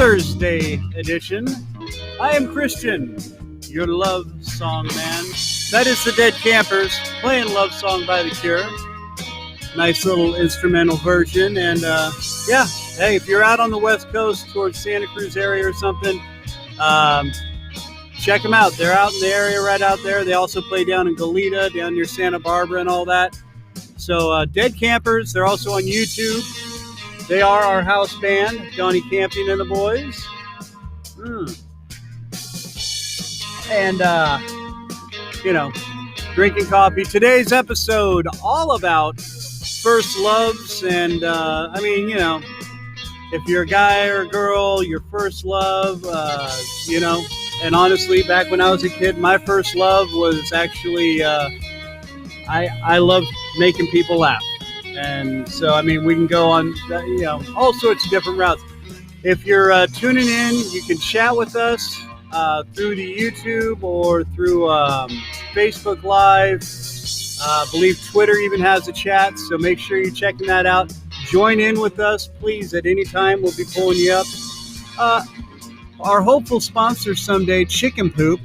Thursday edition. I am Kristian, your love song man. That is the Dead Campers playing Love Song by The Cure. Nice little instrumental version. And yeah, hey, if you're out on the West Coast towards Santa Cruz area or something, check them out. They're out in the area right out there. They also play down in Goleta, down near Santa Barbara and all that. So Dead Campers, they're also on YouTube. They are our house band, Johnny Camping and the boys. And, drinking coffee. Today's episode, all about first loves. And, if you're a guy or a girl, your first love, and honestly, back when I was a kid, my first love was actually, I loved making people laugh. And so, we can go on, all sorts of different routes. If you're tuning in, you can chat with us through the YouTube or through Facebook Live. I believe Twitter even has a chat, so make sure you're checking that out. Join in with us, please, at any time. We'll be pulling you up. Our hopeful sponsor someday, Chicken Poop.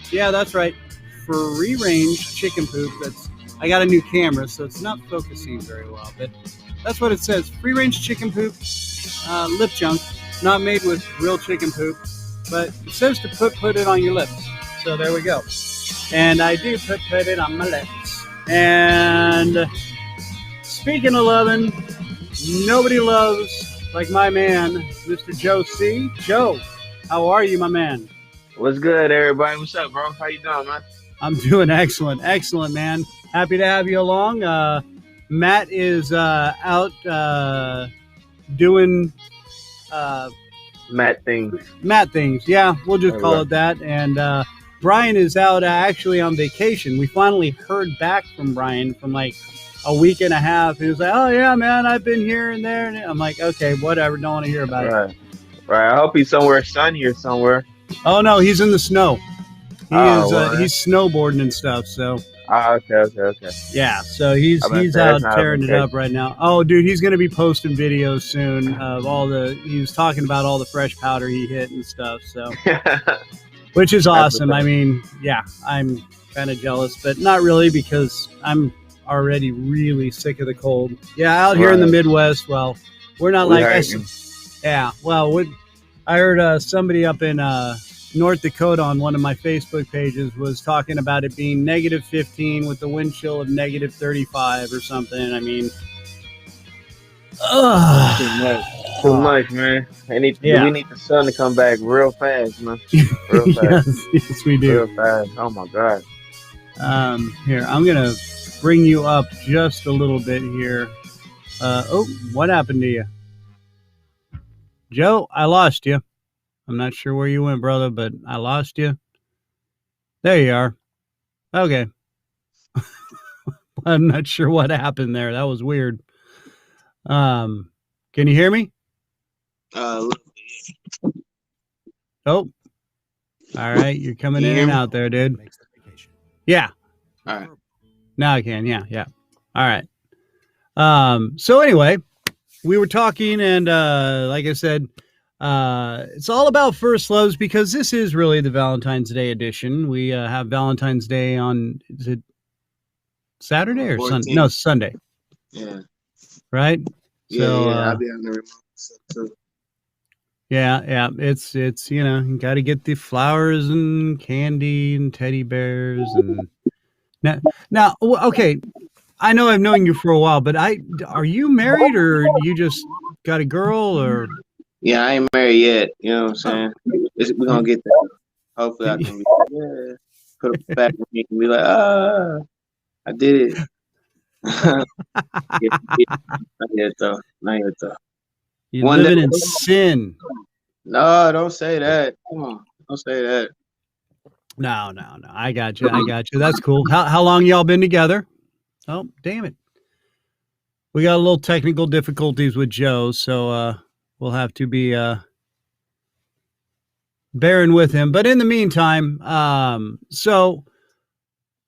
Yeah, that's right. Free-range chicken poop. I got a new camera, so it's not focusing very well, but that's what it says. Free-range chicken poop, lip junk, not made with real chicken poop, but it says to put it on your lips. So there we go. And I do put it on my lips. And speaking of loving, nobody loves like my man, Mr. Joe C. Joe, how are you, my man? What's good, everybody? What's up, bro? How you doing, man? I'm doing excellent, man. Happy to have you along. Matt is out doing Matt things. Yeah, we'll just call it that. And Brian is out actually on vacation. We finally heard back from Brian from like a week and a half. He was like, "Oh yeah, man, I've been here and there." And I'm like, "Okay, whatever. Don't want to hear about it." Right. I hope he's somewhere sunny or somewhere. Oh no, he's in the snow. He's snowboarding and stuff. So. Okay. Yeah, so he's out tearing it up right now. Oh, dude, he's going to be posting videos soon of he was talking about all the fresh powder he hit and stuff, so, which is awesome. I'm kind of jealous, but not really because I'm already really sick of the cold. Yeah, out here in the Midwest, well, we're not like us. Yeah, well, I heard somebody up in North Dakota on one of my Facebook pages was talking about it being negative 15 with the wind chill of negative 35 or something. Too much, man. We need the sun to come back real fast, man. Real fast. yes, we do. Real fast. Oh my God. Here, I'm gonna bring you up just a little bit here. What happened to you, Joe? I lost you. I'm not sure where you went, brother, but I lost you. There you are. Okay. I'm not sure what happened there. That was weird. Can you hear me? Oh. All right. You're coming in and out there, dude. Yeah. All right. Now I can. Yeah. All right. So anyway, we were talking and, like I said, it's all about first loves because this is really the Valentine's Day edition. We have Valentine's Day on, is it Saturday or Sunday? No, Sunday. Yeah. Right? Yeah, I'll be on the remote too. Yeah. It's you got to get the flowers and candy and teddy bears and now okay. I know I've known you for a while, but are you married or you just got a girl or? Yeah, I ain't married yet. You know what I'm saying? We're going to get there. Hopefully I can put it back with me and be like, I did it. Not yet, though. You're living in sin. No, don't say that. Come on. Don't say that. No. I got you. That's cool. How long y'all been together? Oh, damn it. We got a little technical difficulties with Joe, so we'll have to be bearing with him. But in the meantime, so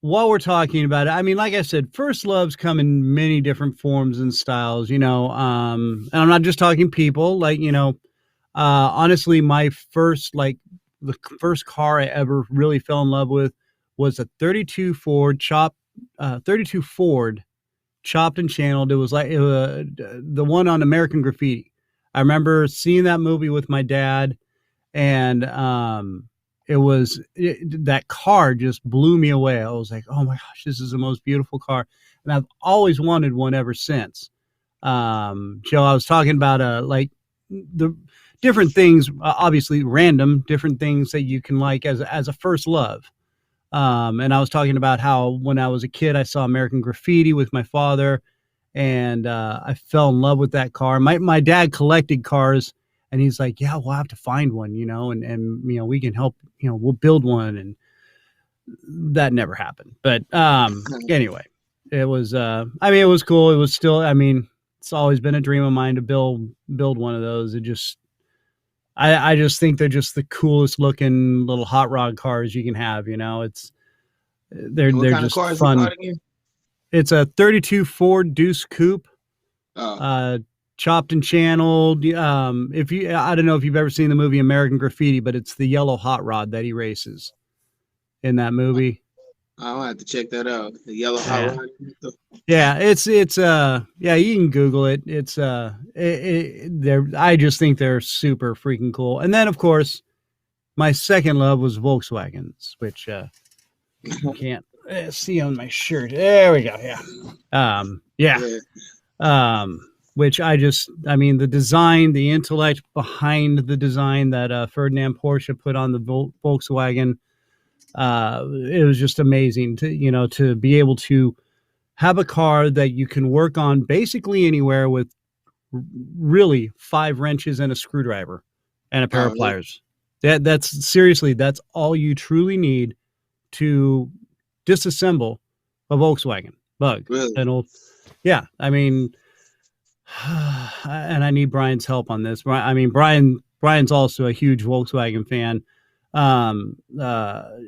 while we're talking about it, like I said, first loves come in many different forms and styles, and I'm not just talking people, like, Honestly, my first like the first car I ever really fell in love with was a 32 Ford chopped and channeled. It was like the one on American Graffiti. I remember seeing that movie with my dad, and that car just blew me away. I was like, oh my gosh, this is the most beautiful car, and I've always wanted one ever since. Joe, I was talking about like the different things, obviously random different things that you can like as a first love. And I was talking about how when I was a kid, I saw American Graffiti with my father, and I fell in love with that car. My dad collected cars, and he's like, "Yeah, we'll have to find one, and we can help, we'll build one." And that never happened. But anyway, it was. I mean, it was cool. It was still. I mean, it's always been a dream of mine to build one of those. It just. I just think they're just the coolest looking little hot rod cars you can have. It's And what they're kind of just car is the car fun. again? It's a 32 Ford Deuce Coupe, Oh, uh, chopped and channeled. If you, I don't know if you've ever seen the movie American Graffiti, but it's the yellow hot rod that he races in that movie. I'll have to check that out. The yellow hot Yeah, rod. yeah, it's yeah, you can Google it. It's they're I just think they're super freaking cool. And then of course my second love was Volkswagens, which you can't see on my shirt. There we go. Yeah. Yeah. Yeah. um, which I mean, the design, the intellect behind the design that Ferdinand Porsche put on the Volkswagen, it was just amazing to be able to have a car that you can work on basically anywhere with really 5 wrenches and a screwdriver and a pair Oh, of yeah. pliers. That's seriously, that's all you truly need to disassemble a Volkswagen Bug. Really? And yeah, I mean, and I need Brian's help on this. I mean, Brian's also a huge Volkswagen fan.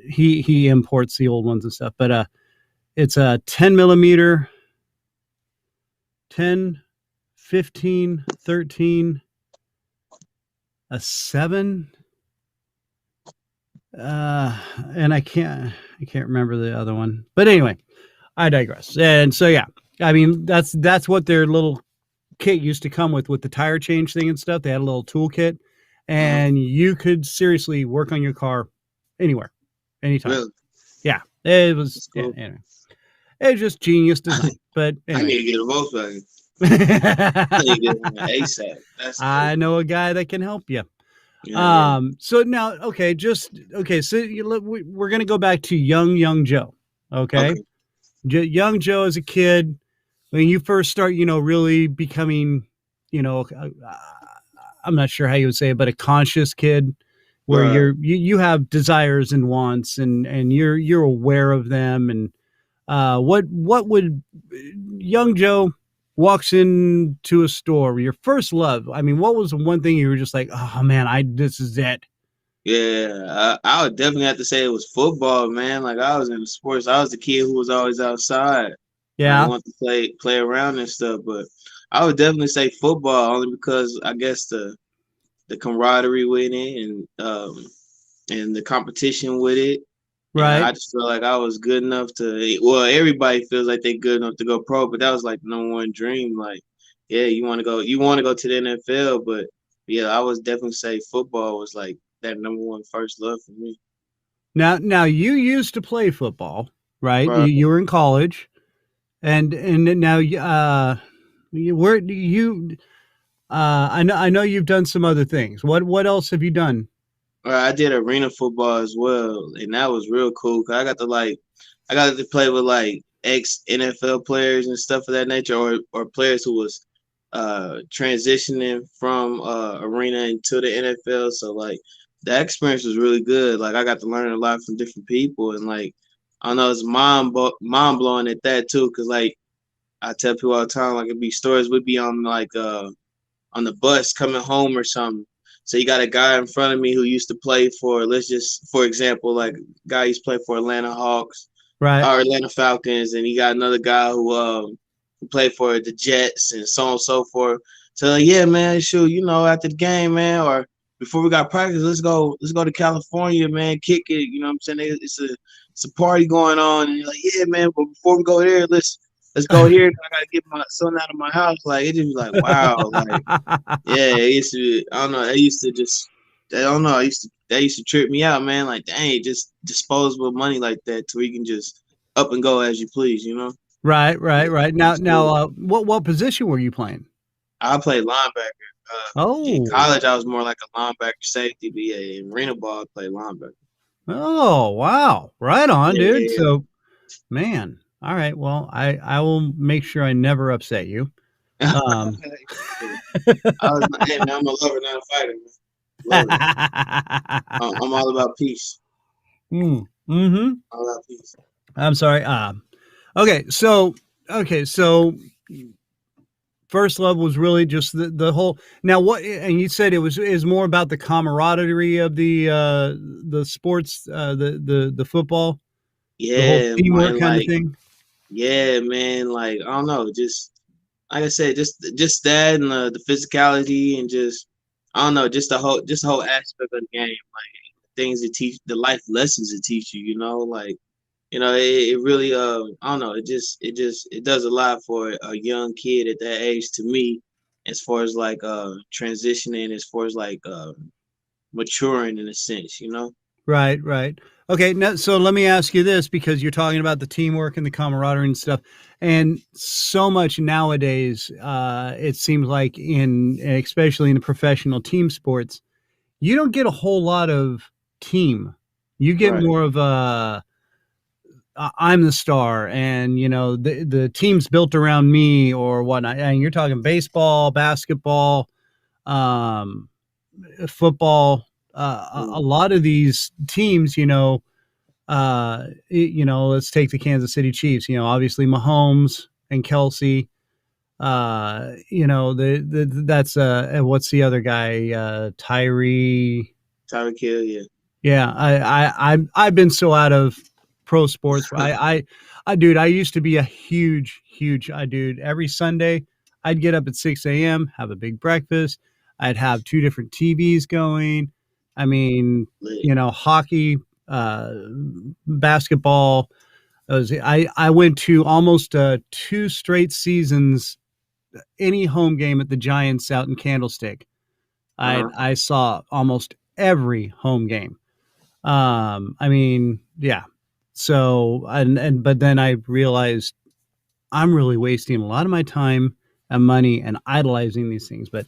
He imports the old ones and stuff, but it's a 10 millimeter, 10, 15, 13, a 7, and I can't remember the other one. But anyway, I digress. And so yeah, I mean that's what their little kit used to come with the tire change thing and stuff. They had a little toolkit, Uh-huh. and you could seriously work on your car anywhere, anytime. Really? Yeah, it was. That's Yeah, cool. anyway, it was just genius design. But I anyway, need to get a Volkswagen. I need to get one ASAP. That's dope. I know a guy that can help you. Yeah, yeah. So now, okay, so we're gonna go back to young Joe. Okay, Okay. young Joe as a kid, when you first start, really becoming, I'm not sure how you would say it, but a conscious kid, where Right. you have desires and wants, and you're aware of them. And what would young Joe walks into a store, your first love? I mean, what was the one thing you were just like, oh man, this is it? Yeah, I would definitely have to say it was football, man. Like I was in sports. I was the kid who was always outside, like Yeah, wanted to play around and stuff. But I would definitely say football only because I guess the camaraderie with it and the competition with it. And right. I just feel like I was good enough to. Well, everybody feels like they're good enough to go pro, but that was like the number one dream. Like, yeah, you want to go to the NFL, but yeah, I was definitely say football was like that number one first love for me. Now you used to play football, right? You, Right. you were in college, and now where do you? I know you've done some other things. What else have you done? I did arena football as well, and that was real cool. 'Cause I got to play with like ex NFL players and stuff of that nature, or players who was transitioning from arena into the NFL. So like that experience was really good. Like I got to learn a lot from different people, and like I know it's mind blowing at that too. Cause like I tell people all the time, like it'd be stories would be on like on the bus coming home or something. So you got a guy in front of me who used to play for, let's just, for example, like guy used to play for Atlanta Hawks Right. or Atlanta Falcons, and you got another guy who played for the Jets and so on and so forth. So like, yeah, man, shoot, after the game, man, or before we got practice, let's go to California, man, kick it. You know what I'm saying? It's a party going on, and you're like, yeah, man. But before we go there, let's go here. I gotta get my son out of my house. Like it just be like, wow, like yeah, it used to. I don't know. They used to just. I don't know. They used to trip me out, man. Like, dang, just disposable money like that, to where you can just up and go as you please. You know. Right, right, right. Now, It's cool. what position were you playing? I played linebacker. In Oh, college, I was more like a linebacker safety, but yeah, in arena ball, I played linebacker. oh, wow. Right on, Yeah, dude. yeah, So, man. All right. Well, I will make sure I never upset you. yeah. Um, I was like, hey, man, I'm a lover, not a fighter, man. Love it. I'm all about peace. mm-hmm. All about peace. I'm sorry. Okay. So first love was really just the whole. Now, what? And you said it was is more about the camaraderie of the sports, the football, the whole Yeah, teamwork man, kind of like, thing. yeah, man, like, I don't know, just like I said, just that and the physicality and just I don't know, just the whole aspect of the game, like things that teach the life lessons that teach you, you know, like it really I don't know, it does a lot for a young kid at that age to me, as far as like transitioning, as far as like maturing in a sense, you know. Right, right. Okay, now, so let me ask you this because you're talking about the teamwork and the camaraderie and stuff, and so much nowadays, it seems like especially in the professional team sports, you don't get a whole lot of team. You get Right. more of a I'm the star, and the team's built around me or whatnot. And you're talking baseball, basketball, um, football. A Mm. lot of these teams, let's take the Kansas City Chiefs. Obviously Mahomes and Kelsey. That's what's the other guy? Tyree. Tyreek Hill, yeah. Yeah, I've been so out of pro sports. Dude, I used to be a huge dude. Every Sunday, I'd get up at 6 a.m., have a big breakfast. I'd have two different TVs going. I mean, Lit. hockey, uh, basketball. I went to almost two straight seasons. Any home game at the Giants out in Candlestick, Uh-huh. I saw almost every home game. I mean, yeah. So but then I realized I'm really wasting a lot of my time and money and idolizing these things. But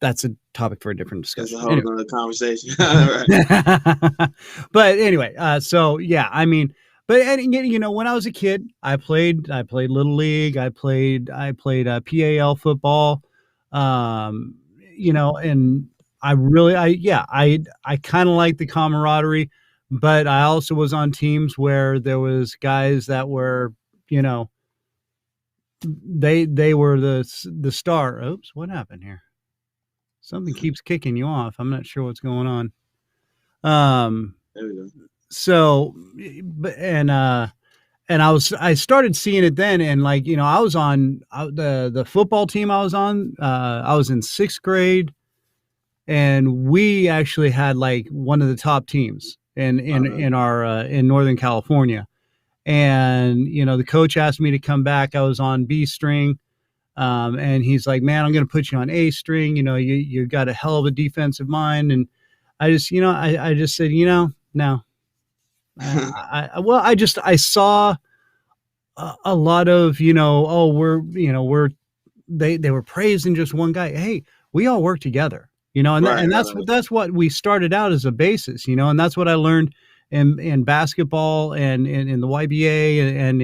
that's a topic for a different That's a discussion. whole Anyway. nother conversation. Right. But anyway, so yeah, I mean, but and, when I was a kid, I played little league, I played PAL football, um, and I kind of like the camaraderie, but I also was on teams where there was guys that were, you know, they were the star. Oops, what happened here? Something keeps kicking you off. I'm not sure what's going on. Um, There we go. so, and I started seeing it then, and like I was on the football team. I was on. I was in sixth grade, and we actually had like one of the top teams in our in Northern California. And the coach asked me to come back. I was on B string. And he's like, man, I'm going to put you on A string. You got a hell of a defensive mind. And I just, I just said, no. Well, I saw a lot of, oh, they were praising just one guy. Hey, we all work together, Right, and right, right. that's what we started out as a basis, and that's what I learned in basketball and in the YBA and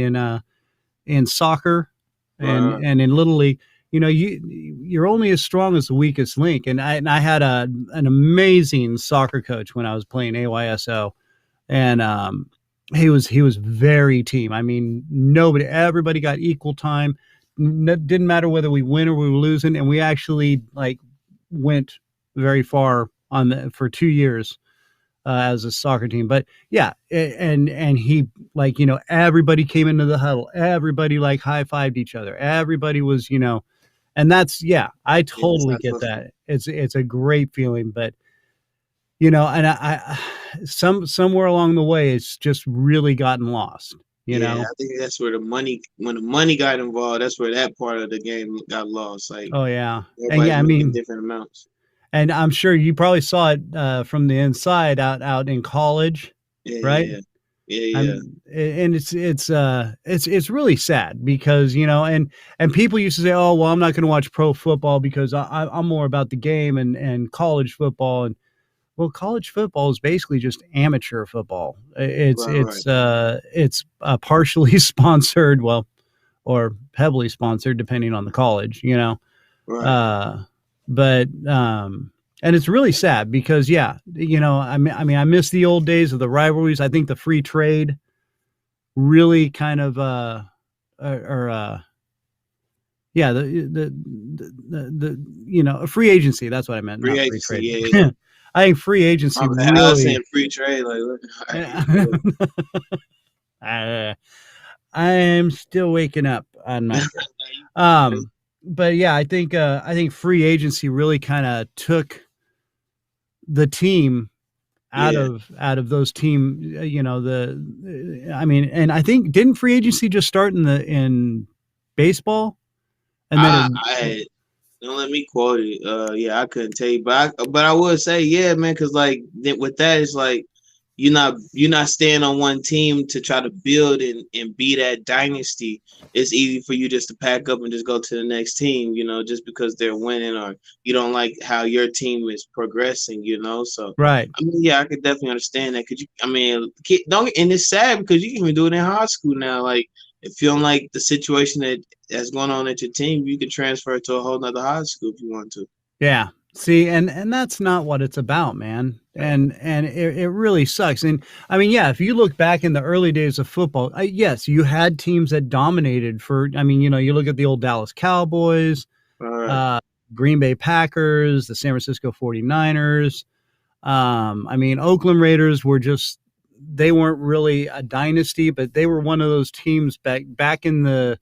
in soccer Right, and in little league. You're only as strong as the weakest link. And I had an amazing soccer coach when I was playing AYSO, and he was very team. I mean, everybody got equal time. Didn't matter whether we win or we were losing, and we actually like went very far for 2 years as a soccer team. But yeah, and he like everybody came into the huddle, everybody like high fived each other, everybody was and that's yeah, I yeah, that's totally not get fun. that. It's a great feeling, but and somewhere along the way, it's just really gotten lost. You Yeah, know. I think that's where the money, when the money got involved, that's where that part of the game got lost. Like Oh yeah, and everybody's yeah, I making mean, different amounts. and I'm sure you probably saw it from the inside out in college, Yeah, right? yeah, yeah, yeah. And it's really sad because and people used to say, oh well, I'm not going to watch pro football because I'm more about the game and college football. And well, college football is basically just amateur football. Right, right, It's partially sponsored, well, or heavily sponsored depending on the college, right. uh but and it's really sad because yeah, I miss the old days of the rivalries. I think the free trade really kind of or yeah, a free agency, that's what I meant, Free not free agency, trade. yeah, yeah. I think free My agency bad. I was really saying free trade. Like, look, I hear yeah. you. I am still waking up on my shit. Nah, you good. um but yeah, I think free agency really kind of took the team Yeah. out of those team, I mean, and I think didn't free agency just start in baseball and then I don't let me quote it. Yeah, I couldn't tell you, but I would say, yeah, man, because like with that, it's like you're not staying on one team to try to build and be that dynasty. It's easy for you just to pack up and just go to the next team, just because they're winning or you don't like how your team is progressing. So right. I mean, yeah, I could definitely understand that. Cause I mean, don't, and it's sad because you can even do it in high school now. Like if you don't like the situation that's going on at your team, you can transfer to a whole nother high school if you want to. Yeah. See, and that's not what it's about, man. And it really sucks. And I mean, yeah, if you look back in the early days of football, yes, you had teams that dominated for. I mean, you look at the old Dallas Cowboys, All right, uh, Green Bay Packers, the San Francisco 49ers. I mean, Oakland Raiders were just they weren't really a dynasty, but they were one of those teams back in the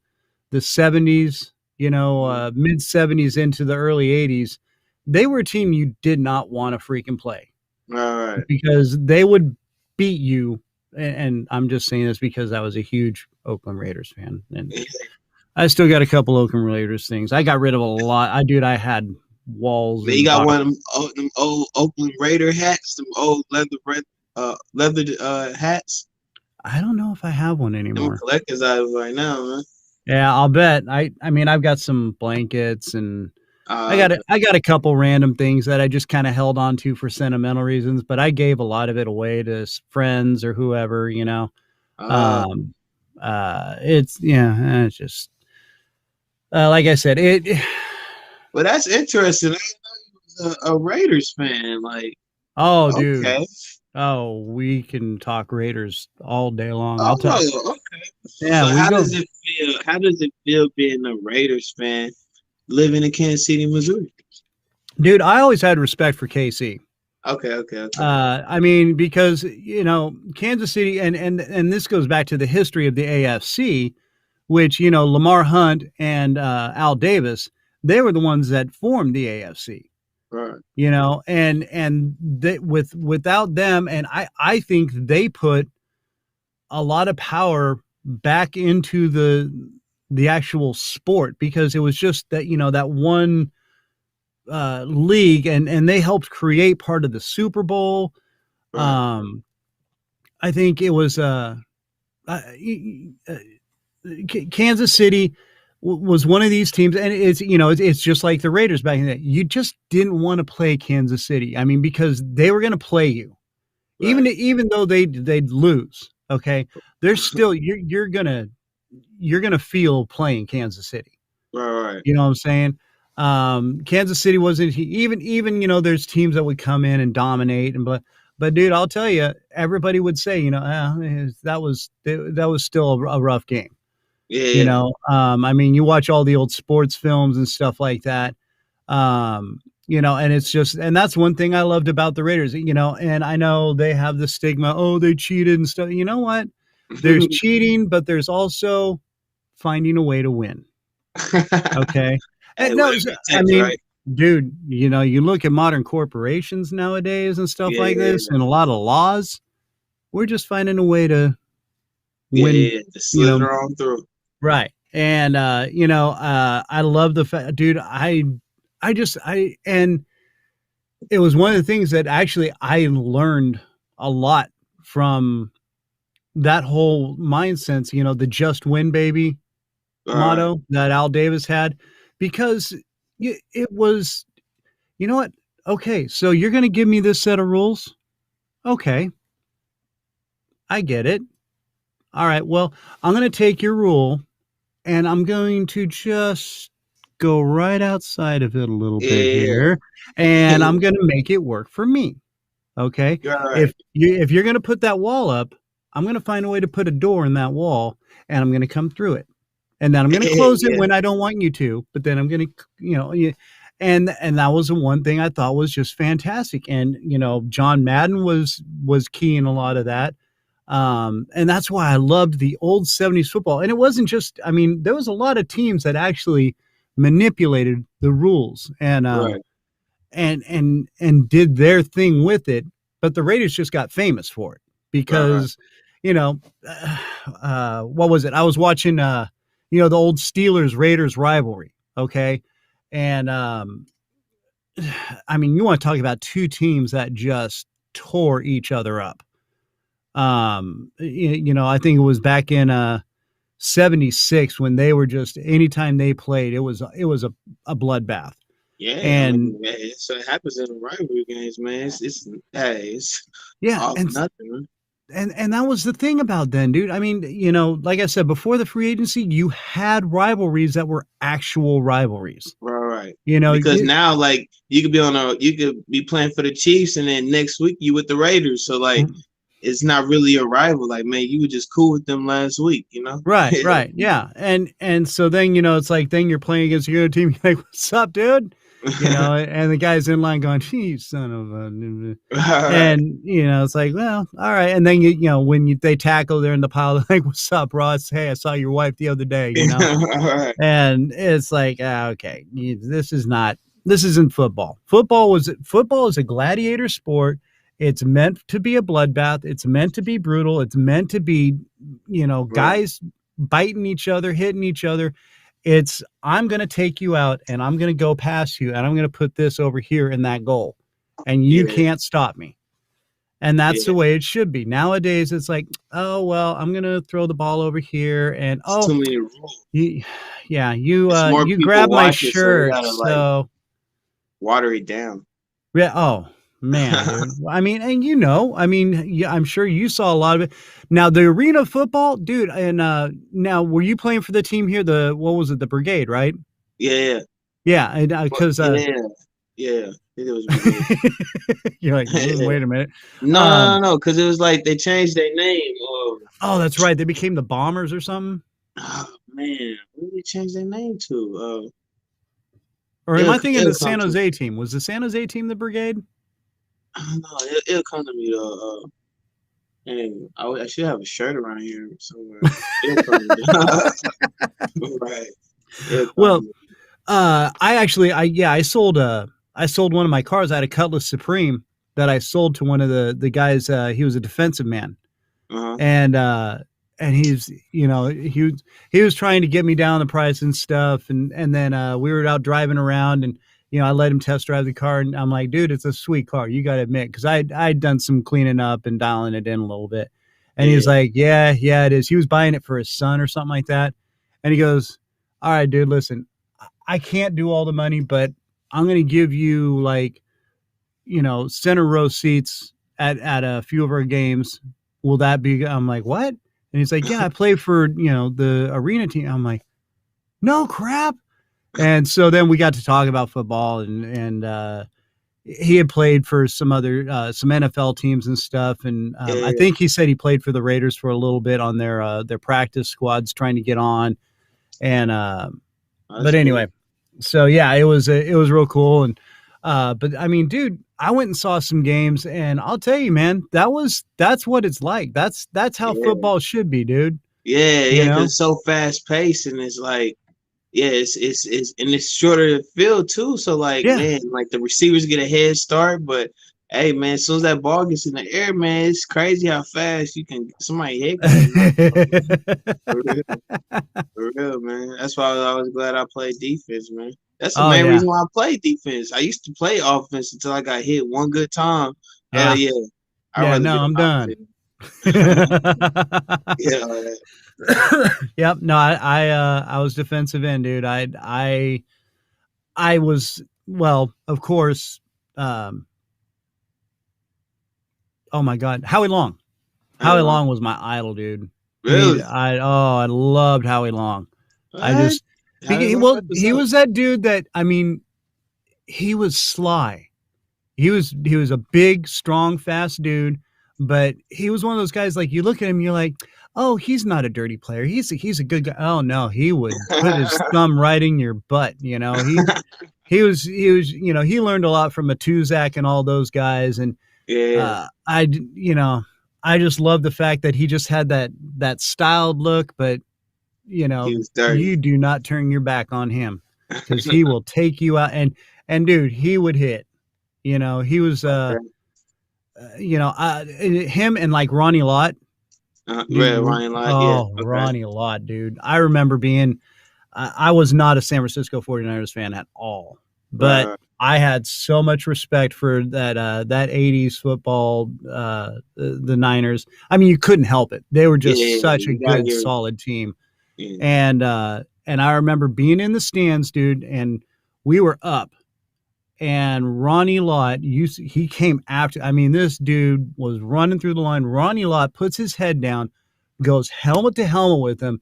70s, mid 70s into the early 80s. They were a team you did not want to freaking play all right. because they would beat you. And I'm just saying this because I was a huge Oakland Raiders fan, and I still got a couple Oakland Raiders things. I got rid of a lot. I had walls Man, you and got box. one of them old Oakland Raider hats, them old leather hats. I don't know if I have one Them anymore. collectors out of right now, man. Yeah, I'll bet. I mean, I've got some blankets and Okay. I got a couple random things that I just kind of held on to for sentimental reasons, but I gave a lot of it away to friends or whoever. Uh, Um, it's yeah, it's just like I said, it. but that's interesting. I didn't know you was a Raiders fan. Like, Oh, dude. okay. Oh, we can talk Raiders all day long. I'll tell. Oh, okay. Yeah, So we how go, does it feel? How does it feel being a Raiders fan living in Kansas City, Missouri? dude. I always had respect for KC. Okay, okay, okay. I mean, because Kansas City, and this goes back to the history of the AFC, which Lamar Hunt and Al Davis, they were the ones that formed the AFC. Right, And without them, and I think they put a lot of power back into the actual sport because it was just that one league, and they helped create part of the Super Bowl. right, I think it was uh, Kansas City was one of these teams, and it's just like the Raiders back in the day. You just didn't want to play Kansas City. I mean, because they were going to play you, right, even though they'd lose. Okay, there's still you're gonna feel playing Kansas City. right, You know what I'm saying? Kansas City wasn't even there's teams that would come in and dominate but dude, I'll tell you, everybody would say that was still a rough game. yeah, I mean, you watch all the old sports films and stuff like that. And it's just, and that's one thing I loved about the Raiders, and I know they have the stigma, oh, they cheated and stuff. You know what? There's yeah. cheating, but there's also finding a way to win. Okay. Hey, And no, whatever it I takes, mean, right? dude, you look at modern corporations nowadays and stuff like this, Yeah, and a lot of laws. We're just finding a way to win, yeah, just you know, slither on through. right. And I love the fact, dude. And it was one of the things that actually I learned a lot from that whole mindset. The "just win, baby" All right. motto that Al Davis had, because it was, you know what? Okay, so you're going to give me this set of rules. Okay, I get it. All right, well, I'm going to take your rule and I'm going to just go right outside of it a little bit Yeah, here, and I'm going to make it work for me. Okay, you're right. if you're going to put that wall up, I'm going to find a way to put a door in that wall, and I'm going to come through it, and then I'm going to close it Yeah, when I don't want you to. But then I'm going to, and that was the one thing I thought was just fantastic. And John Madden was key in a lot of that. And that's why I loved the old 70s football. And it wasn't just, I mean, there was a lot of teams that actually manipulated the rules right, and did their thing with it. But the Raiders just got famous for it right. because, you know, what was it? I was watching, the old Steelers Raiders rivalry. Okay. And, I mean, you want to talk about two teams that just tore each other up. I think it was back in 76 when they were just, anytime they played, it was a bloodbath. Yeah, I And mean, yeah, so it happens in the rivalry games, man. It's yeah, all for and nothing, man. and that was the thing about then, dude. I mean, like I said, before the free agency, you had rivalries that were actual rivalries. Right, right. You know, Because now, like, you could be playing for the Chiefs, and then next week you with the Raiders. So, like, it's not really a rival. Like, man, you were just cool with them last week, you know? right, yeah, and so then it's like then you're playing against your other team. You're like, "What's up, dude?" And the guy's in line going, "Geez, son of a," All right. and it's like, well, all right. And then when they tackle, they're in the pile. They're like, "What's up, Ross? Hey, I saw your wife the other day," All right. and it's like, okay, this isn't football. Football is a gladiator sport. It's meant to be a bloodbath. It's meant to be brutal. It's meant to be, Right. guys biting each other, hitting each other. I'm going to take you out and I'm going to go past you and I'm going to put this over here in that goal and you Yeah. can't stop me. And that's Yeah. the way it should be. Nowadays, it's like, oh, well, I'm going to throw the ball over here. And, It's too many rules. you, yeah, you, It's more you people grab my watching, so they shirt. gotta like So, water it down. yeah. Oh, man, dude. I mean, and I mean, yeah, I'm sure you saw a lot of it. Now, the arena football, dude. And now, were you playing for the team here? What was it? The Brigade, right? Yeah. Yeah. And But because, yeah. Yeah. I think it was Brigade. you're like, wait a minute. No, no, no, no, because it was like they changed their name. Oh, that's right. They became the Bombers or something. Oh man, what did they change their name to? Or am I thinking the It'll San come to me. Jose team? Was the San Jose team the Brigade? I don't know. It'll come to me. And I should have a shirt around here somewhere. It'll come to me. Right. It'll come to Well, me. I sold one of my cars. I had a Cutlass Supreme that I sold to one of the guys. He was a defensive man, Uh-huh. and he's he was trying to get me down the price and stuff, and then we were out driving around, and I let him test drive the car, and I'm like, dude, it's a sweet car, you got to admit, because I'd done some cleaning up and dialing it in a little bit, and he was Yeah. like, yeah, it is. He was buying it for his son or something like that, and he goes, all right, dude, listen, I can't do all the money, but I'm gonna give you, like, center row seats at a few of our games. Will that be? I'm like, what? And he's like, yeah, I play for the arena team. I'm like, no crap. And so then we got to talk about football, and he had played for some NFL teams and stuff. And I Yeah. think he said he played for the Raiders for a little bit on their practice squads, trying to get on. And That's but cool. anyway, so yeah, it was real cool. And but I mean, dude, I went and saw some games, and I'll tell you, man, that's what it's like. That's how Yeah. football should be, dude. Yeah, You yeah, because know? it's so fast paced and it's like yeah, it's and it's shorter to field too. So like, Yeah. man, like the receivers get a head start, but hey, man, as soon as that ball gets in the air, man, it's crazy how fast you can somebody head can get knocked off, man. For real, for real, man. That's why I was always glad I played defense, man. That's the Oh main yeah. reason why I played defense. I used to play offense until I got hit one good time. Yeah. Yeah, I'd Yeah. rather No, be I'm on done. offense. Yeah, Yep. No, I was defensive end, dude. I was, well, of course. Um, oh my God, Howie Long. I Howie don't Long was my idol, dude. really. I loved Howie Long. I What? just, How long? well, What's he up? was that dude that, I mean, he was sly. He was a big, strong, fast dude, but he was one of those guys like you look at him, you're like, oh, he's not a dirty player. He's a good guy. Oh no, he would put his thumb right in your butt. He learned a lot from Matuzak and all those guys, and Yeah, I I just love the fact that he just had that styled look, but he was you dirty. do not turn your back on him because he will take you out and dude, he would hit. He was Okay. him and like Ronnie Lott, dude. Red Ryan Lott. Yeah. Oh, Okay. Ronnie Lott, dude. I remember being I was not a San Francisco 49ers fan at all, Right. but Right. I had so much respect for that 80s football, the Niners. I mean, you couldn't help it. They were Yeah. just such a You gotta good, give. solid team. Yeah. And I remember being in the stands, dude, and we were up. And Ronnie Lott, he came after. I mean, this dude was running through the line. Ronnie Lott puts his head down, goes helmet to helmet with him,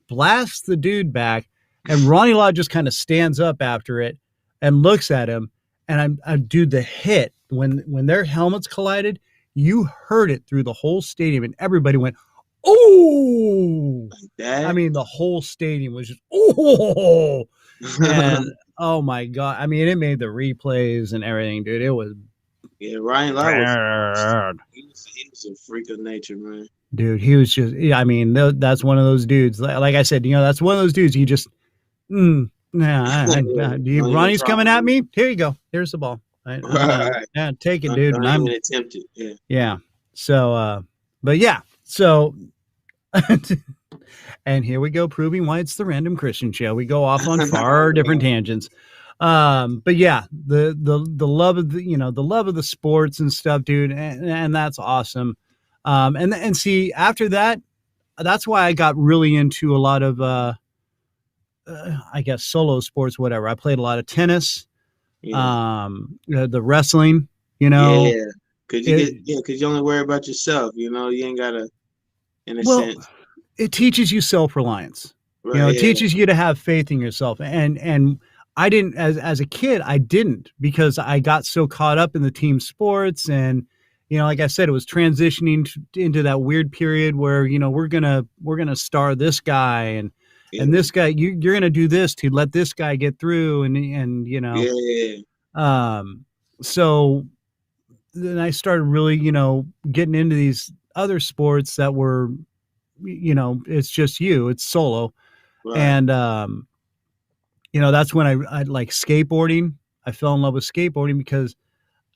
blasts the dude back, and Ronnie Lott just kind of stands up after it and looks at him. And dude, the hit when their helmets collided, you heard it through the whole stadium, and everybody went, "Oh!" Like I that. mean, the whole stadium was just, "Oh!" And oh my God. I mean, it made the replays and everything, dude. It was Yeah. Ryan Lott was. bad. He was a freak of nature, man. Dude, he was just, yeah, I mean, that's one of those dudes. Like I said, that's one of those dudes you just, nah, Yeah, don't even Ronnie's try. coming at me. Here you go. Here's the ball. I'm done. Right. Yeah, take it, dude. Don't And even I'm, attempt it. Yeah. yeah. So, but yeah. So, and here we go, proving why it's the Random Kristian show. We go off on far different tangents. But yeah, the love of the love of the sports and stuff, dude, and that's awesome. And see, after that, that's why I got really into a lot of I guess solo sports, whatever. I played a lot of tennis, Yeah. the wrestling, you know. Yeah. Cause you It, get. Yeah. Cause you only worry about yourself. You ain't gotta. In a well, sense. it teaches you self-reliance. Right. It Yeah. teaches you to have faith in yourself. And I didn't, as a kid, I didn't, because I got so caught up in the team sports. And like I said, it was transitioning into that weird period where we're gonna star this guy, and Yeah. this guy, you're gonna do this to let this guy get through, and Yeah. um so then I started really getting into these other sports that were, it's just it's solo. Right. And that's when I like skateboarding. I fell in love with skateboarding because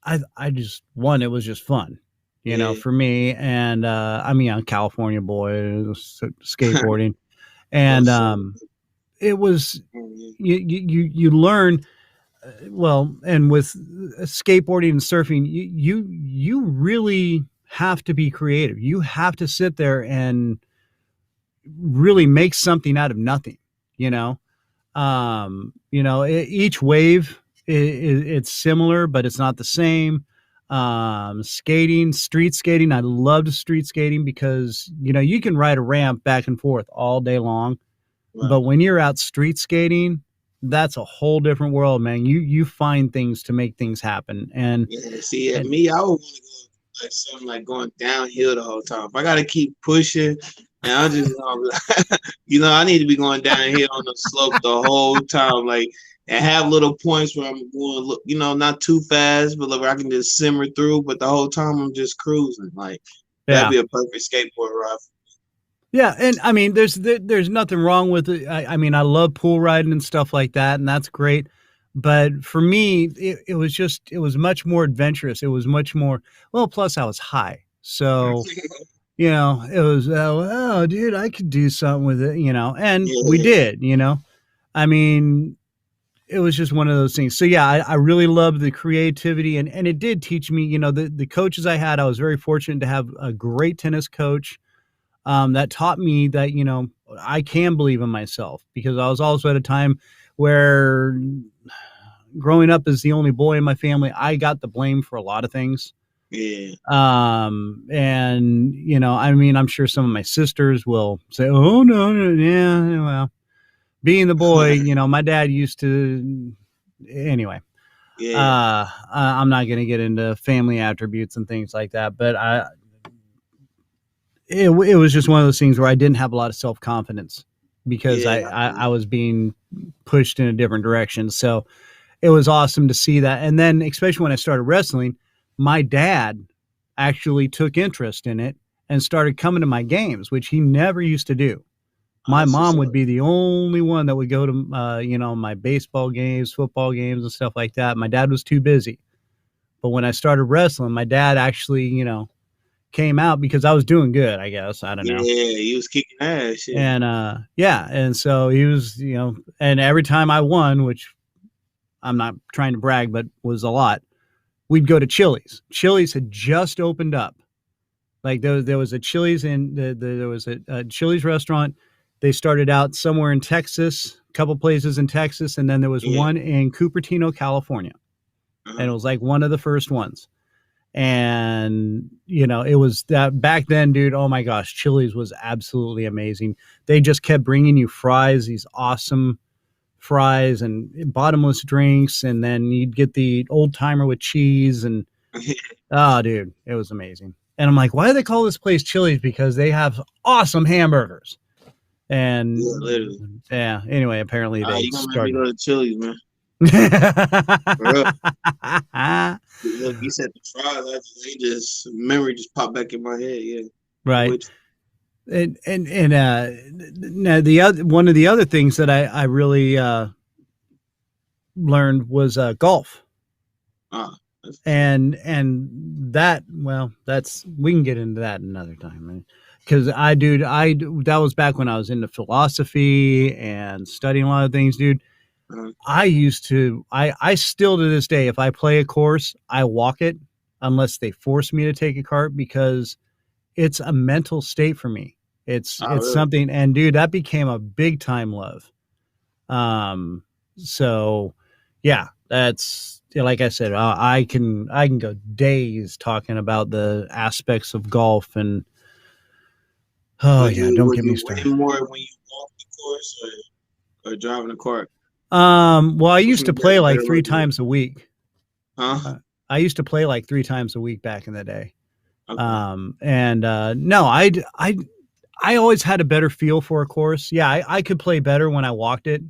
I just, one, it was just fun, Yeah. for me. And I mean, I'm a California boy, skateboarding. For And sure. it was, Mhm. you learn, well, and with skateboarding and surfing, you really have to be creative. You have to sit there and really make something out of nothing, you know. Each wave, it's similar, but it's not the same. Street skating, I loved street skating because you can ride a ramp back and forth all day long, Right. but when you're out street skating, that's a whole different world, man. You find things to make things happen. and Yeah. See, at and me, I would want to go like something like going downhill the whole time. If I gotta keep pushing, and I just, I need to be going downhill on the slope the whole time, like, and have little points where I'm going, not too fast, but like where I can just simmer through. But the whole time I'm just cruising. Like that'd yeah, be a perfect skateboard ride. Yeah, and I mean, there's nothing wrong with it. I mean, I love pool riding and stuff like that, and that's great. But for me, it was much more adventurous. It was much more well. Plus, I was high, so it was oh, dude, I could do something with it, and we Yeah, did. I mean, it was just one of those things. So yeah, I really loved the creativity, and it did teach me. The coaches I had, I was very fortunate to have a great tennis coach that taught me that I can believe in myself because I was also at a time where growing up as the only boy in my family, I got the blame for a lot of things. yeah, And I mean, I'm sure some of my sisters will say, "Oh no, no, yeah, well." Being the boy, my dad used to. Anyway, yeah, I'm not going to get into family attributes and things like that, but it was just one of those things where I didn't have a lot of self confidence because yeah. I was being pushed in a different direction. So it was awesome to see that. And then, especially when I started wrestling, my dad actually took interest in it and started coming to my games, which he never used to do. My That's what's mom up. would be the only one that would go to, my baseball games, football games, and stuff like that. My dad was too busy. But when I started wrestling, my dad actually, came out because I was doing good, I guess. I don't know. Yeah, he was kicking ass. Shit. And yeah, and so he was, and every time I won, which I'm not trying to brag, but was a lot, we'd go to Chili's. Chili's had just opened up. Like there was a Chili's there was a Chili's restaurant. They started out somewhere in Texas, a couple places in Texas, and then there was Yeah. one in Cupertino, California, and Uh-huh. it was like one of the first ones. And it was that back then, dude. Oh my gosh, Chili's was absolutely amazing. They just kept bringing you fries, these awesome fries and bottomless drinks, and then you'd get the old timer with cheese and oh, dude, it was amazing. And I'm like, why do they call this place Chili's? Because they have awesome hamburgers. Yeah, literally. And yeah, anyway, apparently All right, they you gonna make me started. go to Chili's, man. For real. Look, you said the fries. Memory just popped back in my head. Yeah, I'm Right. with And now the other one of the other things that I really learned was golf. you. That's what's up. And that, well, that's we can get into that another time, because that was back when I was into philosophy and studying a lot of things, dude. Uh-huh. I still to this day, if I play a course, I walk it unless they force me to take a cart because it's a mental state for me. Oh, It's really? something, and dude, that became a big time love. Um, so yeah, that's like I said, I can go days talking about the aspects of golf, and oh yeah, don't Would get me you started. win more when you walk the course or driving the cart? Well, I Which used one to you got play the like better three luck with? times a week. Huh? I used to play like three times a week back in the day. Okay. And no, I always had a better feel for a course. Yeah, I could play better when I walked it.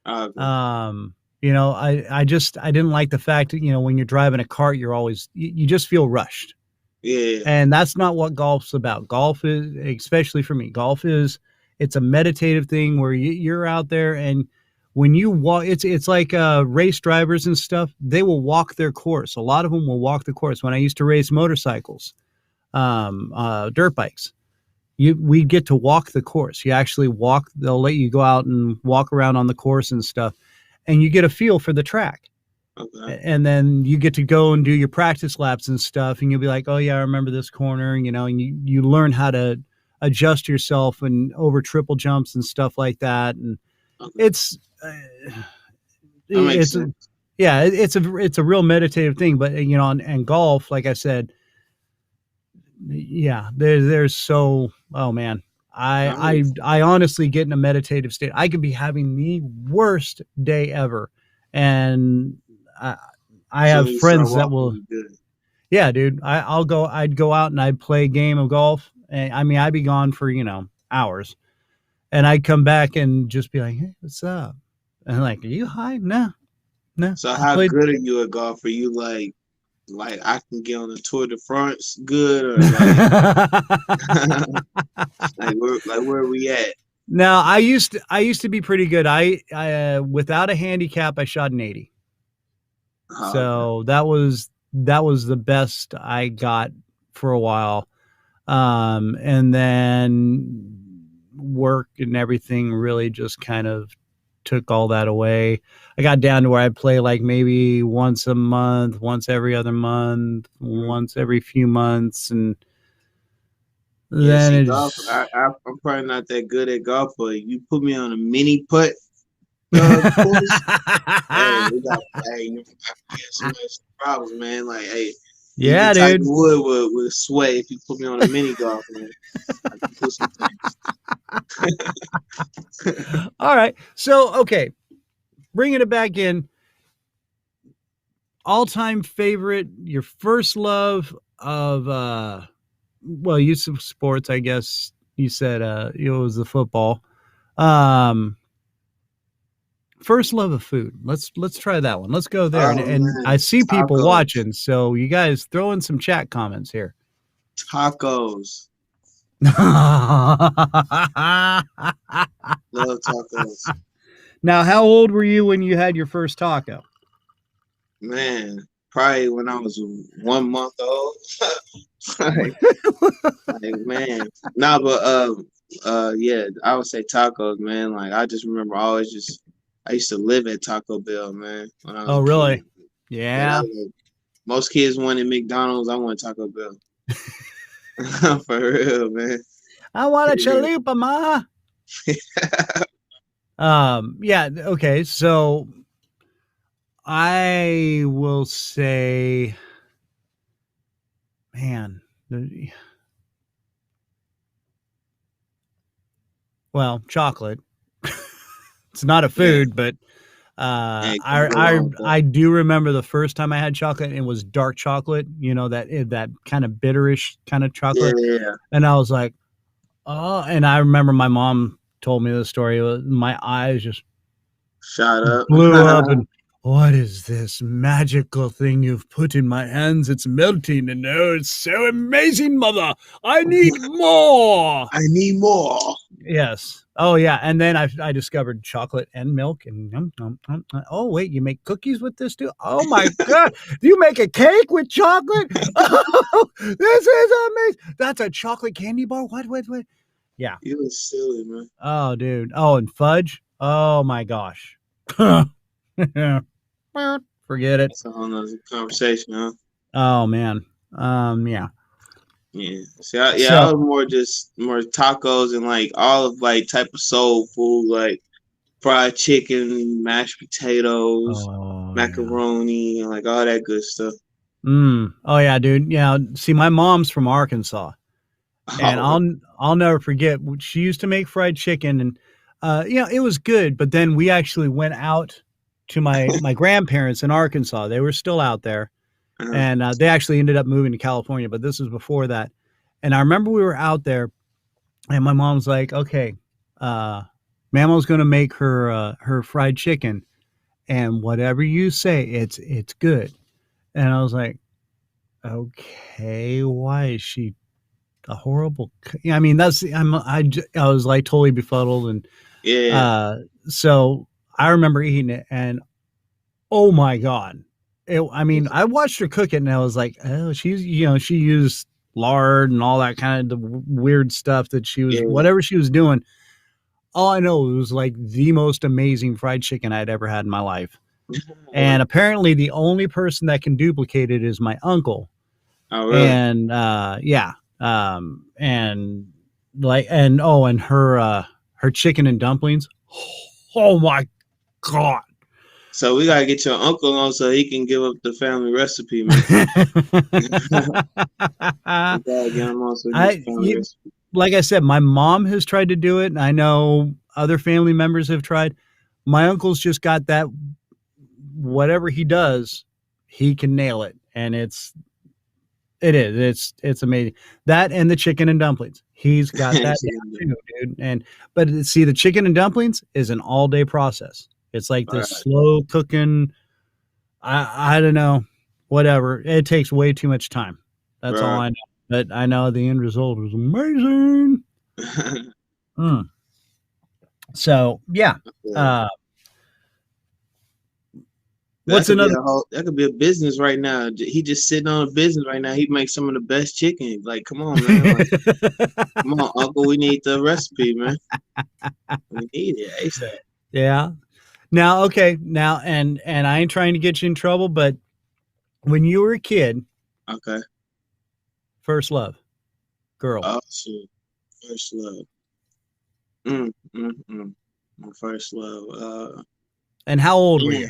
Oh, okay. Um, I didn't like the fact that, when you're driving a cart, you just feel rushed. Yeah. And that's not what golf's about. Golf is, especially for me, it's a meditative thing where you're out there, and when you walk, it's like race drivers and stuff. They will walk their course. A lot of them will walk the course. When I used to race motorcycles, dirt bikes, we get to walk the course. You actually walk. They'll let you go out and walk around on the course and stuff, and you get a feel for the track. Okay. And then you get to go and do your practice laps and stuff, and you'll be like, oh yeah, I remember this corner, and you learn how to adjust yourself and over triple jumps and stuff like that. And Okay. it's That makes it's a, sense. yeah, it's a real meditative thing. But and golf, like I said, yeah, there's so, oh man, That makes sense. I honestly get in a meditative state. I could be having the worst day ever, and I, I So have when you start friends that walking, will, you good. yeah, dude, I'd go out and I'd play a game of golf, and I mean, I'd be gone for hours, and I'd come back and just be like, hey, what's up? And like, are you high? No, no, So I how played. good are you at golf? Are you like like I can get on the Tour de France good, or like like where we at? Now, I used to be pretty good. I without a handicap, I shot an 80. Oh, okay. So that was the best I got for a while. And then work and everything really just kind of took all that away. I got down to where I'd play like maybe once a month, once every other month, Mhm. once every few months, and Yeah, then see, golf. it's I'm probably not that good at golf, but you put me on a mini putt course. Hey, we got hey, you get some problems, man. Like, hey, even yeah, Tiger dude. Wood would sweat if you put me on a mini golf, man. I can do some things. All right. So, okay, bringing it back in, all-time favorite, your first love of well, you said sports, I guess. You said it was the football. Um First love of food. Let's try that one. Let's go there. And Oh and I man, see people tacos, watching, so you guys throw in some chat comments here. tacos. Love tacos. Now, how old were you when you had your first taco? Man, probably when I was 1 month old. like, man, nah, but yeah, I would say tacos, man. Like I just remember always just I used to live at Taco Bell, man, when I was Oh, a really? kid. Yeah, that Yeah. was like, most kids wanted McDonald's. I wanted Taco Bell. For real, man. I want a For real. chalupa, ma. Yeah, okay. So I will say, man, well, chocolate. It's not a Yeah, food, but hey, can't I go I wrong with that. I do remember the first time I had chocolate. It was dark chocolate, that kind of bitterish kind of Yeah, chocolate, yeah. and I was like, oh. And I remember my mom told me the story. My eyes just Shot up. blew up, and what is this magical thing you've put in my hands? It's melting, and oh, it's so amazing, mother. I need more. I need more. Yes. Oh, yeah. And then I discovered chocolate and milk, and oh, wait, you make cookies with this too? Oh my god, do you make a cake with chocolate? Oh, this is amazing. That's a chocolate candy bar. What? Yeah. You was silly, man. Oh, dude. Oh, and fudge. Oh my gosh. Forget it. That's a whole nother conversation, huh? Oh man. Yeah. Yeah. See, I So, was more just more tacos and like all of like type of soul food, like fried chicken, mashed potatoes, oh yeah. macaroni, and like all that good stuff. Oh yeah, dude. Yeah. See, my mom's from Arkansas, and Oh, I'll never forget. She used to make fried chicken, and it was good. But then we actually went out to my grandparents in Arkansas. They were still out there, uh, and they actually ended up moving to California. But this was before that, and I remember we were out there, and my mom's like, "Okay, uh, Mama's gonna make her fried chicken, and whatever you say, it's good." And I was like, "Okay, why is she a horrible?" Yeah, I mean, I was like totally befuddled, and yeah. uh, so I remember eating it, and oh my god, I mean, I watched her cook it, and I was like, oh, she used lard and all that kind of weird stuff that she was Yeah. whatever she was doing. All I know, it was like the most amazing fried chicken I'd ever had in my life. And apparently, the only person that can duplicate it is my uncle. Oh, really? And yeah, and and her chicken and dumplings. Oh my god. So we gotta get your uncle on so he can give up the family recipe, man. We gotta get him on so he can get the I family you, recipe. like I said, my mom has tried to do it, and I know other family members have tried. My uncle's just got that, whatever he does, he can nail it, and it's amazing. That and the chicken and dumplings, he's got that down too, dude. And but see, the chicken and dumplings is an all day process. It's like All this right. slow cooking. I don't know. whatever. It takes way too much time. That's all Right. I know. But I know the end result was amazing. Mm. So yeah. Yeah. Uh, That what's could be another? a whole. That could be a business right now. He just sitting on a business right now. He makes some of the best chicken. Like, come on, man. Like, come on, Uncle. We need the recipe, man. We need it ASAP. Yeah. Now, okay. Now, and I ain't trying to get you in trouble, but when you were a kid, Okay. first love, girl, Oh shoot. First love. Mm. My first love. and how old were Man, you,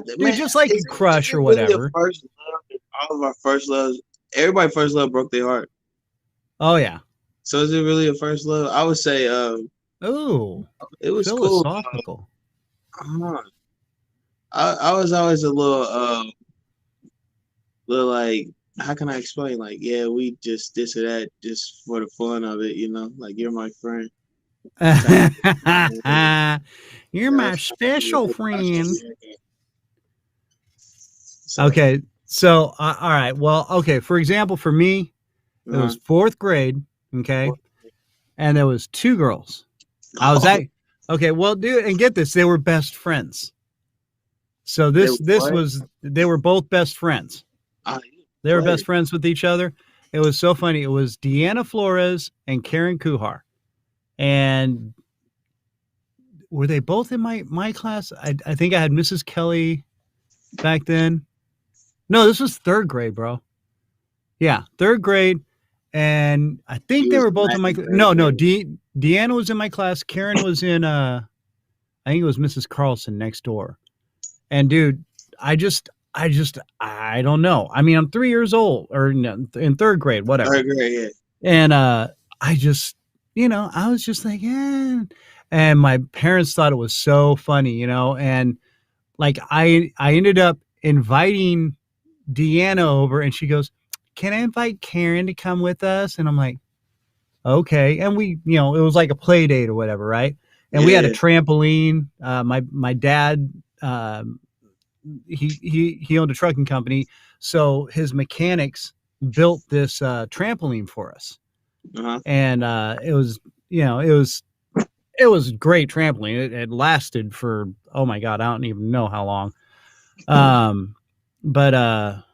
dude? man, Just like a is crush it or really a whatever. first love? All of our first loves, everybody first love broke their heart. Oh yeah. So is it really a first love? I would say, Oh, it was cool. philosophical. Uh, I was always a little like, how can I explain? Like, yeah, we just this or that just for the fun of it, like you're my friend. Type of thing. You're Yeah, my special friend. okay. So, Okay, so all right. Well, okay. For example, for me, it uh, was fourth grade. Okay, and there was two girls. I was at okay. Well, dude, and get this, they were best friends. So they this what? was they were both best friends. You They were player. best friends with each other. It was so funny. It was Deanna Flores and Karen Kuhar, and were they both in my class? I think I had Mrs. Kelly back then. No, this was third grade, bro. Yeah, third grade, and I think You they was were both in black my. in third No, grade. Deanna was in my class. Karen was in. I think it was Mrs. Carlson next door. And dude, I don't know. I mean, I'm 3 years old, or no, in third grade, whatever. Third grade, yeah. And I just, I was just like, yeah. And my parents thought it was so funny, and like I ended up inviting Deanna over, and she goes, "Can I invite Karen to come with us?" And I'm like, "Okay." And we, it was like a play date or whatever, right? And we had a Yeah. trampoline. My dad, he owned a trucking company, so his mechanics built this trampoline for us, Uh-huh. and it was great trampoline. It lasted for, oh my god, I don't even know how long. But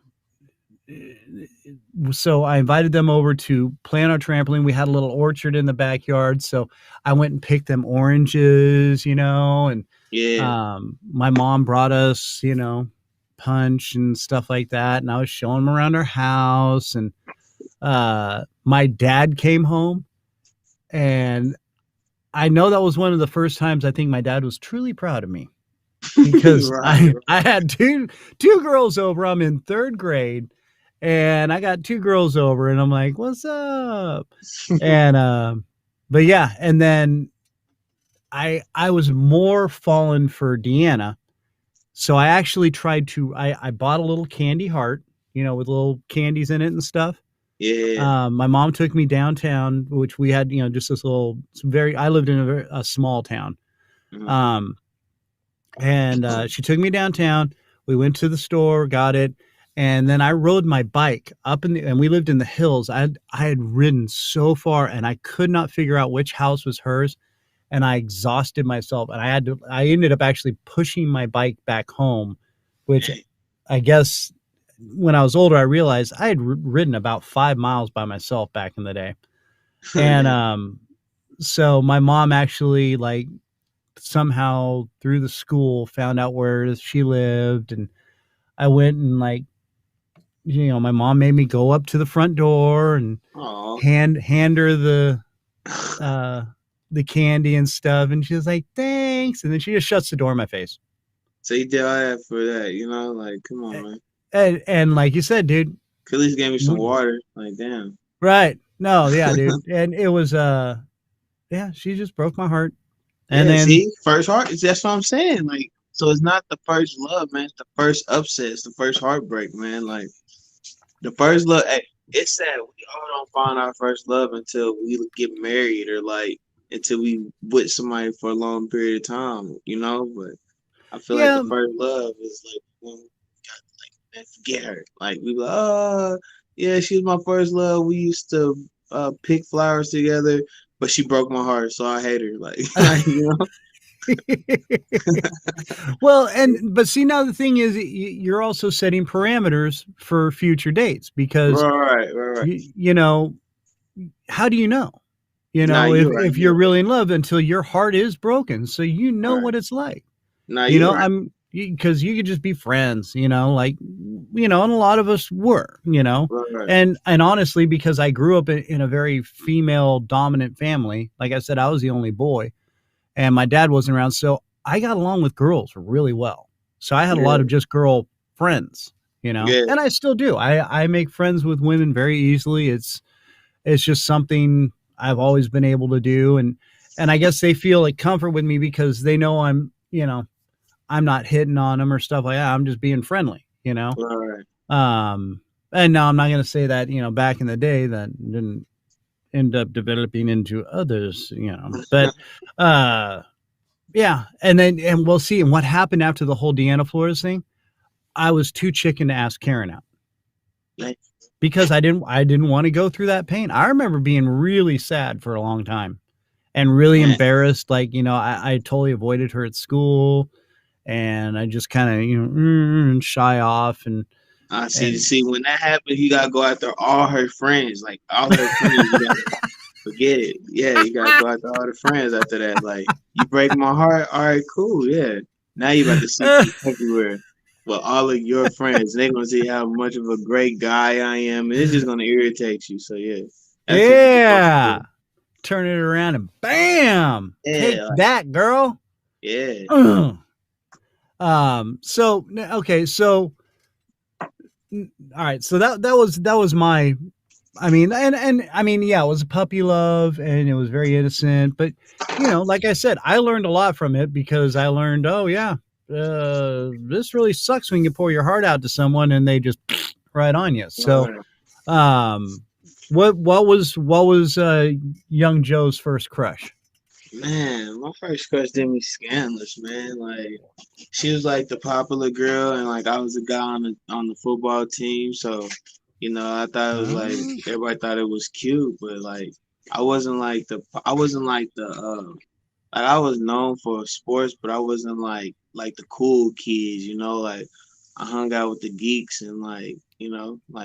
so I invited them over to play on our trampoline. We had a little orchard in the backyard, so I went and picked them oranges, and Yeah. my mom brought us, punch and stuff like that, and I was showing them around our house. And my dad came home, and I know that was one of the first times I think my dad was truly proud of me, because Right, I had two girls over. I'm in third grade, and I got two girls over, and I'm like, "What's up?" And but yeah, and then I was more fallen for Deanna, so I actually tried to. I bought a little candy heart, with little candies in it and stuff. Yeah. My mom took me downtown, which we had, just this little very. I lived in a small town. Uh-huh. Um, and she took me downtown. We went to the store, got it, and then I rode my bike up and we lived in the hills. I had ridden so far, and I could not figure out which house was hers, and I exhausted myself, and I ended up actually pushing my bike back home, which Dang. I guess when I was older I realized I had ridden about 5 miles by myself back in the day. And Dang. so my mom actually, like, somehow through the school found out where she lived, and I went and, like, my mom made me go up to the front door and Aw. hand her uh the candy and stuff, and she was like, "Thanks," and then she just shuts the door in my face. So you did all that for that, Like, come on, man. And like you said, dude, Could at least gave me some water. Like, damn. right? No, yeah, dude, and it was yeah, she just broke my heart. And Yeah, then see, first heart. That's what I'm saying. Like, so it's not the first love, man. It's the first upset. It's the first heartbreak, man. Like, the first love. Hey, it's sad. We all don't find our first love until we get married or like until we with somebody for a long period of time, But I feel like the yeah, first love is like and forget her. Like we like, oh yeah, she was my first love. We used to pick flowers together, but she broke my heart, so I hate her. Like, like you know, Well, and but see now the thing is you're also setting parameters for future dates because right. you know how do you know? You Nah, know, you're right. if You're you're right. really in love until your heart is broken, so you know All right. what it's like. Nah, You you're know, right. because you could just be friends, you know, like and a lot of us were, Right. and honestly, because I grew up in a very female dominant family, like I said, I was the only boy, and my dad wasn't around, so I got along with girls really well. So I had a lot of Yeah. just girl friends, Yeah. and I still do. I make friends with women very easily. It's just something I've always been able to do, and I guess they feel like comfort with me because they know I'm not hitting on them or stuff like that. I'm just being friendly, Right. Um, and now I'm not going to say that back in the day that didn't end up developing into others, but uh, yeah, and we'll see. And what happened after the whole Deanna Flores thing? I was too chicken to ask Karen out Like, because I didn't want to go through that pain. I remember being really sad for a long time and really man, embarrassed. Like, I totally avoided her at school and I just kind of, shy off I see. and See, when that happens, you gotta go after all her friends. Like all her friends, you gotta forget it. Yeah, you gotta go after all the friends after that. Like you break my heart. All right, cool. Yeah. Now you about to see me everywhere. But all of your friends, they gonna see how much of a great guy I am, and it's just gonna irritate you. So yeah, that's what you're supposed to yeah, do. turn it around and bam, take Yeah, like, that, girl. yeah, So okay, so all right, so that was my and I mean, yeah, it was a puppy love and it was very innocent, but like I said, I learned a lot from it because I learned, oh yeah, this really sucks when you pour your heart out to someone and they just right on you. So, right. um, what was young Joe's first crush? Man, my first crush did me scandalous, man. Like she was like the popular girl, and like I was the guy on the football team. So, I thought it was like Uh, everybody thought it was cute, but like I wasn't like the like I was known for sports, but I wasn't like the cool kids. Like I hung out with the geeks and like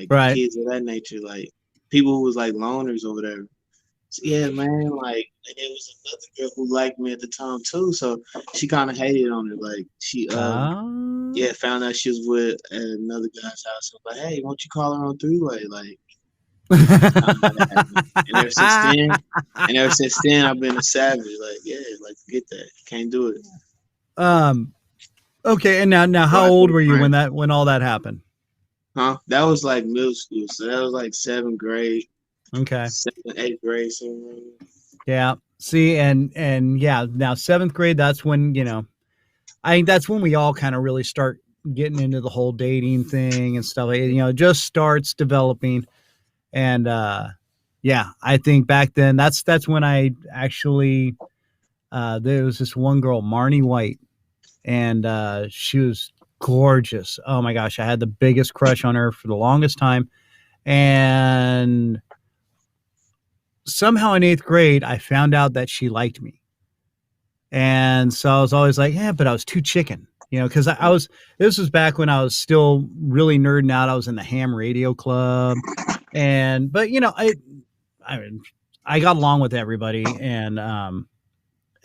right. kids of that nature, like people who was like loners or whatever. So, yeah, man, like and there was another girl who liked me at the time too, so she kind of hated on it. Like she Uh, yeah, found out she was with another guy's house. So like, hey, won't you call her on three way? Like that's kind of how that happened. And ever since then, I've been a savage. Like yeah, like forget that, can't do it. um. Okay, and now, Go how after old the were you when friend, all that happened? huh? That was like middle school, so that was like seventh grade, Okay. seventh, eighth grade, somewhere. Yeah. See, and yeah, now seventh grade, that's when, I think that's when we all kind of really start getting into the whole dating thing and stuff. It just starts developing. And yeah, I think back then that's when I actually there was this one girl, Marnie White, and she was gorgeous. Oh my gosh, I had the biggest crush on her for the longest time. And somehow in eighth grade, I found out that she liked me. And so I was always like, yeah, but I was too chicken, because this was back when I was still really nerding out. I was in the ham radio club. But, I mean, I got along with everybody.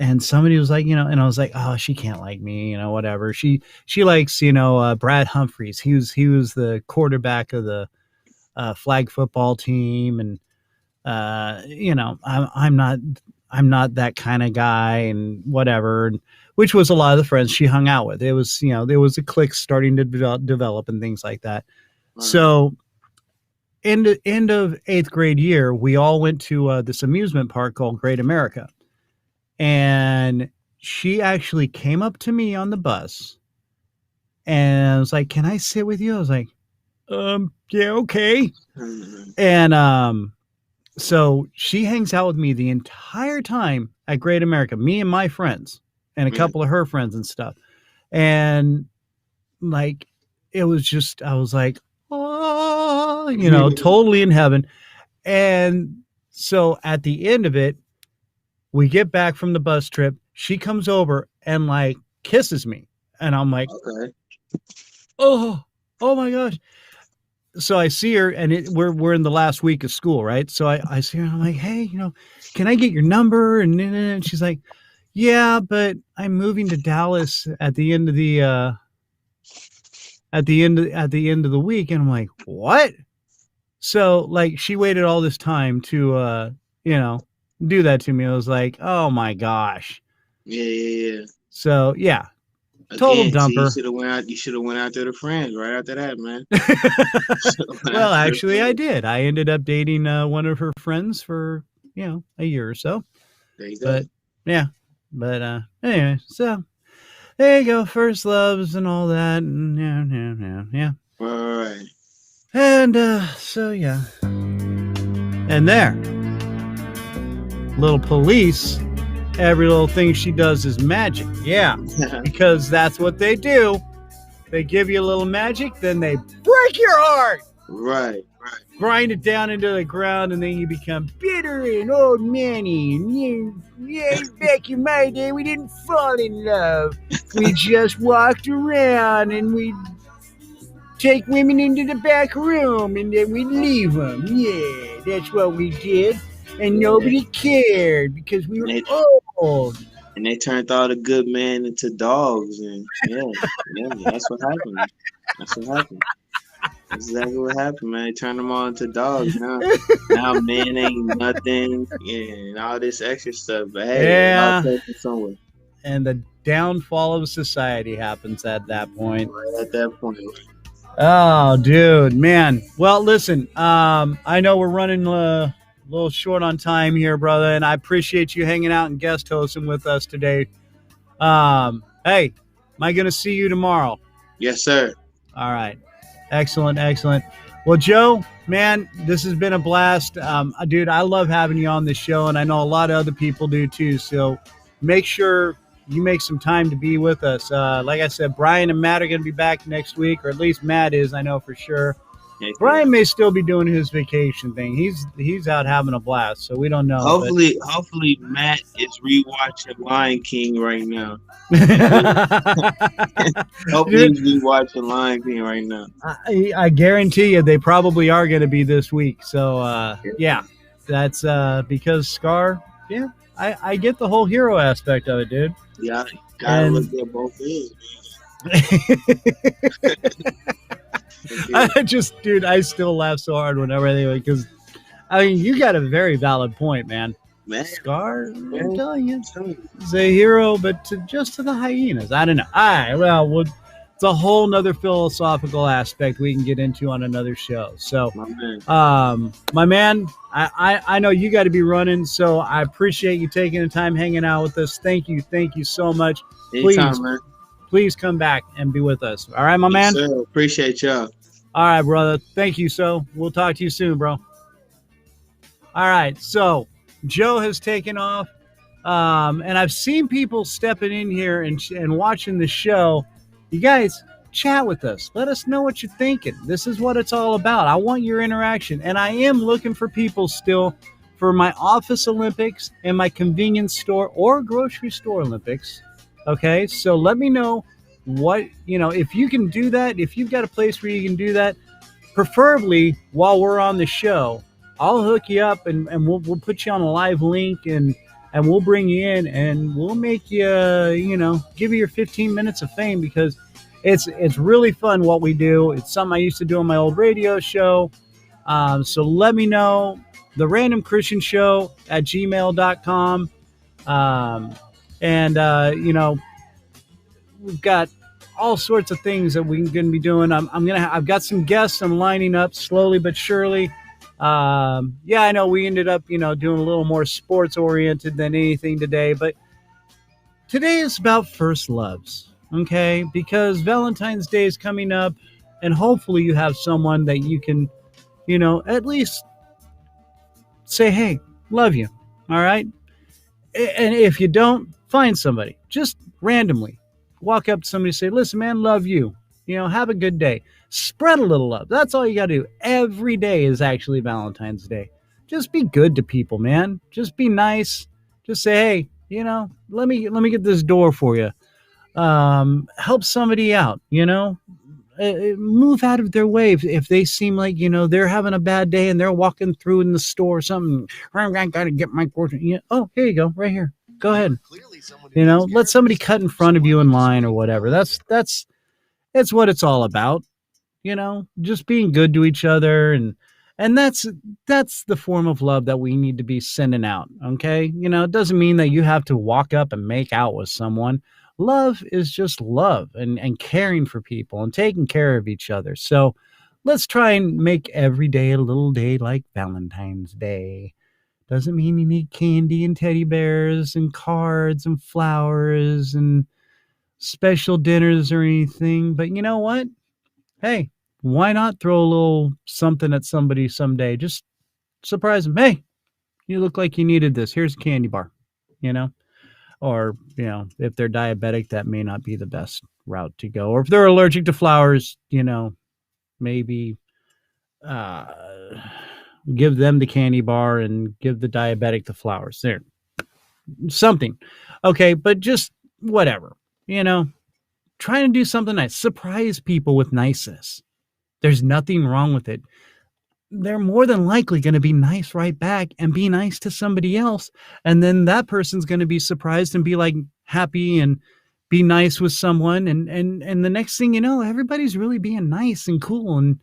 And somebody was like, and I was like, oh, she can't like me, whatever. She likes, Brad Humphreys. He was the quarterback of the flag football team. And, I'm not that kind of guy and whatever, and which was a lot of the friends she hung out with. It was, there was a clique starting to develop and things like that. Right. So end of eighth grade year, we all went to this amusement park called Great America. And she actually came up to me on the bus and was like, can I sit with you? I was like, yeah, okay. Mhm. And, so she hangs out with me the entire time at Great America, me and my friends and a Yeah. couple of her friends and stuff. And like it was just, I was like, oh, totally in heaven. And so at the end of it, we get back from the bus trip. She comes over and like kisses me. And I'm like, Okay. oh, oh my gosh. So I see her, and we're in the last week of school, right? So I see her, and I'm like, hey, can I get your number? And she's like, yeah, but I'm moving to Dallas at the end of the at the end of the week, and I'm like, what? So like she waited all this time to you know do that to me. I was like, oh my gosh. Yeah, yeah, yeah. So yeah, total Again, see, you dumper. should have went out. You should have went out there to friends right after that, man. Went out Well, there to actually, I friends. did. I ended up dating one of her friends for a year or so. There you go. But yeah, but anyway, so there you go, first loves and all that, and yeah. All right. And so yeah, and there, little police. Every little thing she does is magic. Yeah, because that's what they do. They give you a little magic, then they break your heart, Right. Right. grind it down into the ground, and then you become bitter and old manny. And back in my day, we didn't fall in love. We just walked around and we take women into the back room and then we leave them. Yeah, that's what we did. And nobody cared because we were And they, old. and they turned all the good men into dogs, and yeah, that's what happened. That's what happened. That's exactly what happened, man. They turned them all into dogs. Now men ain't nothing, yeah, and all this extra stuff. But hey, it all Yeah, came from somewhere. and the downfall of society happens at that point. Right at that point. Oh, dude, man. Well, listen, I know we're running a little short on time here, brother, and I appreciate you hanging out and guest hosting with us today. Hey, am I going to see you tomorrow? Yes, sir. All right. Excellent, excellent. Well, Joe, man, this has been a blast. Dude, I love having you on this show, and I know a lot of other people do too. So make sure you make some time to be with us. Like I said, Brian and Matt are going to be back next week, or at least Matt is, I know for sure. Yes, Brian may still be doing his vacation thing. He's out having a blast, so we don't know. Hopefully, Matt is rewatching Lion King right now. Hopefully, Dude, he's rewatching Lion King right now. I guarantee you they probably are going to be this week. So yeah, that's because Scar. Yeah, I get the whole hero aspect of it, dude. Yeah, gotta look at both ends. Dude, I still laugh so hard whenever I think because I mean you got a very valid point, man. Man, Scar, I'm telling you, he's a hero, but just to the hyenas. I don't know. All right, well, it's a whole nother philosophical aspect we can get into on another show. So, my man, I know you got to be running, so I appreciate you taking the time hanging out with us. Thank you so much. Anytime, man. Please come back and be with us. All right, my man? Sir. Appreciate y'all. All right, brother. Thank you. So we'll talk to you soon, bro. All right. So Joe has taken off. And I've seen people stepping in here and watching the show. You guys chat with us. Let us know what you're thinking. This is what it's all about. I want your interaction. And I am looking for people still for my office Olympics and my convenience store or grocery store Olympics. Okay, so let me know what, if you can do that, if you've got a place where you can do that, preferably while we're on the show, I'll hook you up and we'll put you on a live link and we'll bring you in and we'll make you, give you your 15 minutes of fame because it's really fun what we do. It's something I used to do on my old radio show. So let me know, the Random Kristian Show at gmail.com. We've got all sorts of things that we're going to be doing. I've got some guests I'm lining up slowly but surely. I know we ended up, doing a little more sports oriented than anything today, but today is about first loves. Okay. Because Valentine's Day is coming up and hopefully you have someone that you can, at least say, hey, love you. All right. And if you don't, find somebody just randomly walk up to somebody and say, listen, man, love you. Have a good day. Spread a little love. That's all you got to do. Every day is actually Valentine's Day. Just be good to people, man. Just be nice. Just say, hey, let me get this door for you. Help somebody out. Move out of their way if they seem like they're having a bad day and they're walking through in the store or something. I gotta get my groceries. Oh, here you go, right here. Go ahead. Let somebody cut in front of you in line or whatever. That's what it's all about. Just being good to each other, and that's the form of love that we need to be sending out. Okay, it doesn't mean that you have to walk up and make out with someone. Love is just love and caring for people and taking care of each other. So let's try and make every day a little day like Valentine's Day. Doesn't mean you need candy and teddy bears and cards and flowers and special dinners or anything, but you know what? Hey, why not throw a little something at somebody someday? Just surprise them. Hey, you look like you needed this. Here's a candy bar, you know? Or, if they're diabetic, that may not be the best route to go. Or if they're allergic to flowers, maybe uh, give them the candy bar and give the diabetic the flowers. There, something. Okay, but just whatever, trying to do something nice. Surprise people with niceness. There's nothing wrong with it. They're more than likely going to be nice right back and be nice to somebody else. And then that person's going to be surprised and be like happy and be nice with someone. And the next thing you know, everybody's really being nice and cool. And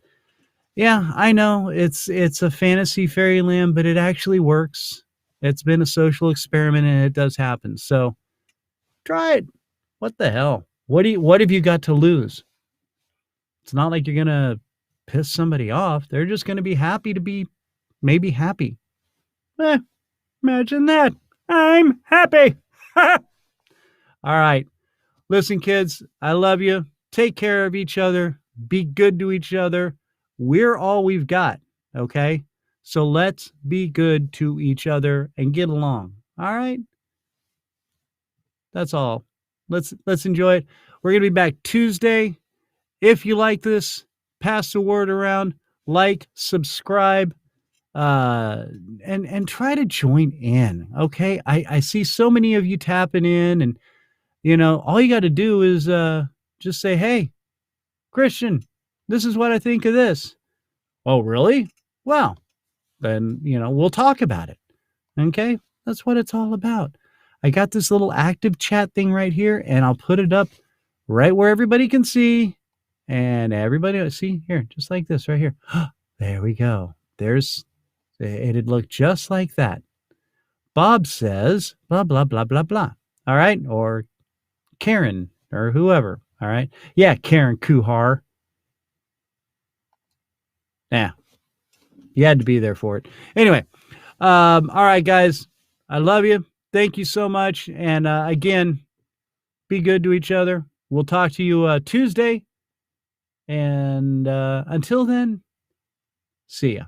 yeah, I know it's a fantasy fairyland, but it actually works. It's been a social experiment and it does happen. So try it. What the hell? What have you got to lose? It's not like you're going to piss somebody off. They're just going to be happy to be maybe happy. Imagine that. I'm happy. All right. Listen, kids, I love you. Take care of each other. Be good to each other. We're all we've got. Okay. So let's be good to each other and get along. All right. That's all. Let's enjoy it. We're going to be back Tuesday. If you like this, pass the word around, subscribe, and try to join in. Okay. I see so many of you tapping in, and all you got to do is just say, hey, Kristian, this is what I think of this. Oh, really? Well, then, we'll talk about it. Okay. That's what it's all about. I got this little active chat thing right here, and I'll put it up right where everybody can see. And everybody see here, just like this right here. There we go. It'd look just like that. Bob says, blah, blah, blah, blah, blah. All right. Or Karen or whoever. All right. Yeah. Karen Kuhar. Yeah. You had to be there for it. Anyway. All right, guys. I love you. Thank you so much. And again, be good to each other. We'll talk to you Tuesday. And until then, see ya.